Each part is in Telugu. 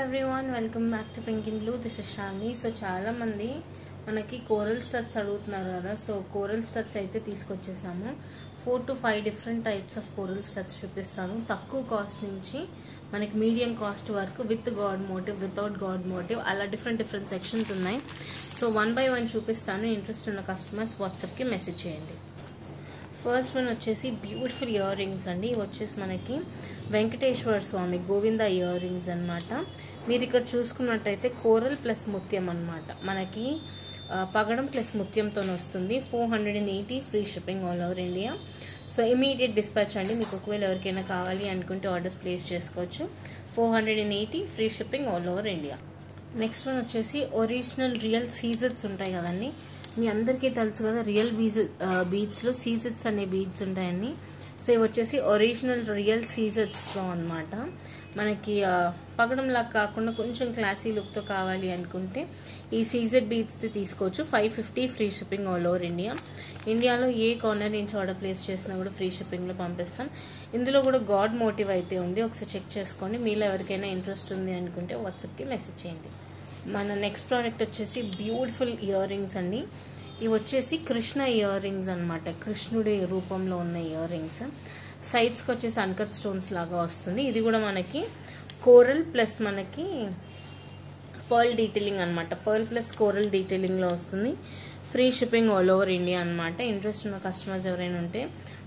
everyone, welcome back to Pink in Blue. This is Shravani. So చాలా మంది మనకి కోరల్ స్టడ్స్ అడుగుతున్నారు కదా. సో కోరల్ స్టడ్స్ అయితే తీసుకొచ్చేసాము. 4 to 5 different types of coral studs చూపిస్తాను. తక్కువ కాస్ట్ నుంచి మనకి మీడియం కాస్ట్ వరకు with god motive, without god motive, అలా డిఫరెంట్ సెక్షన్స్ ఉన్నాయి. సో 1 by 1 చూపిస్తాను. ఇంట్రెస్ట్ ఉన్న కస్టమర్స్ వాట్సాప్కి మెసేజ్ చేయండి. ఫస్ట్ వన్ వచ్చేసి బ్యూటిఫుల్ ఇయర్ రింగ్స్ అండి. ఇవి వచ్చేసి మనకి వెంకటేశ్వర స్వామి గోవింద ఇయర్ రింగ్స్ అనమాట. మీరు ఇక్కడ చూసుకున్నట్టయితే కోరల్ ప్లస్ ముత్యం అనమాట. మనకి పగడం ప్లస్ ముత్యంతో వస్తుంది. 480 free shipping all over India. So immediate dispatch అండి. మీకు ఒకవేళ ఎవరికైనా కావాలి అనుకుంటే ఆర్డర్స్ ప్లేస్ చేసుకోవచ్చు. 480 free shipping all over India. Next one వచ్చేసి ఒరిజినల్ రియల్ సీజెట్స్ ఉంటాయి కదండి. మీ అందరికీ తెలుసు కదా, రియల్ బీడ్స్లో సీజెట్స్ అనే బీడ్స్ ఉంటాయండి. సో ఇవి వచ్చేసి ఒరిజినల్ రియల్ సీజెట్స్లో అనమాట. మనకి పగడంలా కాకుండా కొంచెం క్లాసీ లుక్తో కావాలి అనుకుంటే ఈ సీజెడ్ బీడ్స్ది తీసుకోవచ్చు. 550 free shipping all over India. ఇండియాలో ఏ కార్నర్ నుంచి ఆర్డర్ ప్లేస్ చేసినా కూడా ఫ్రీ షిప్పింగ్లో పంపిస్తాం. ఇందులో కూడా గాడ్ మోటివ్ అయితే ఉంది, ఒకసారి చెక్ చేసుకోండి. మీలో ఎవరికైనా ఇంట్రెస్ట్ ఉంది అనుకుంటే వాట్సాప్కి మెసేజ్ చేయండి. మన నెక్స్ట్ ప్రోడక్ట్ వచ్చేసి బ్యూటిఫుల్ ఇయర్ రింగ్స్ అండి. ఇవి వచ్చేసి కృష్ణ ఇయర్ రింగ్స్ అనమాట. కృష్ణుడి రూపంలో ఉన్న ఇయర్ రింగ్స్. సైడ్స్కి వచ్చేసి అన్కట్ స్టోన్స్ లాగా వస్తుంది. ఇది కూడా మనకి కోరల్ ప్లస్ మనకి పర్ల్ డీటెయిలింగ్ అనమాట. పర్ల్ ప్లస్ కోరల్ డీటెయిలింగ్లో వస్తుంది. Free shipping all over India అనమాట. ఇంట్రెస్ట్ ఉన్న కస్టమర్స్ ఎవరైనా ఉంటే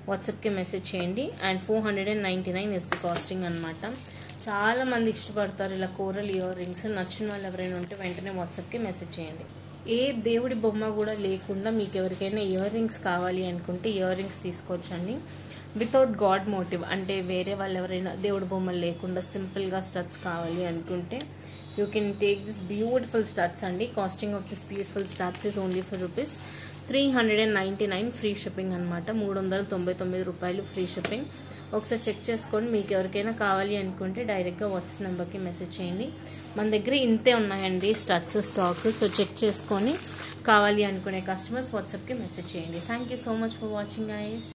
వాట్సాప్కి మెసేజ్ చేయండి. అండ్ 499 ఇస్ ది కాస్టింగ్ అనమాట. చాలా మంది ఇష్టపడతారు ఇలా కోరల్ ఇయర్ రింగ్స్. నచ్చిన వాళ్ళు ఎవరైనా ఉంటే వెంటనే వాట్సాప్కి మెసేజ్ చేయండి. ఏ దేవుడి బొమ్మ కూడా లేకుండా మీకు ఎవరికైనా ఇయర్ రింగ్స్ కావాలి అనుకుంటే ఇయర్ రింగ్స్ తీసుకోవచ్చండి. వితౌట్ గాడ్ మోటివ్, అంటే వేరే వాళ్ళు ఎవరైనా దేవుడి బొమ్మలు లేకుండా సింపుల్గా స్టడ్స్ కావాలి అనుకుంటే you can take this beautiful studs అండి. Costing of this beautiful studs is only for rupees 399 free shipping అనమాట. 399 రూపాయలు ఫ్రీ షిప్పింగ్. ఒకసారి చెక్ చేసుకొని మీకు ఎవరికైనా కావాలి అనుకుంటే డైరెక్ట్గా వాట్సాప్ నెంబర్కి మెసేజ్ చేయండి. మన దగ్గర ఇంతే ఉన్నాయండి స్టడ్స్ స్టాక్. సో చెక్ చేసుకొని కావాలి అనుకునే కస్టమర్స్ వాట్సాప్కి మెసేజ్ చేయండి. Thank you so much for watching guys.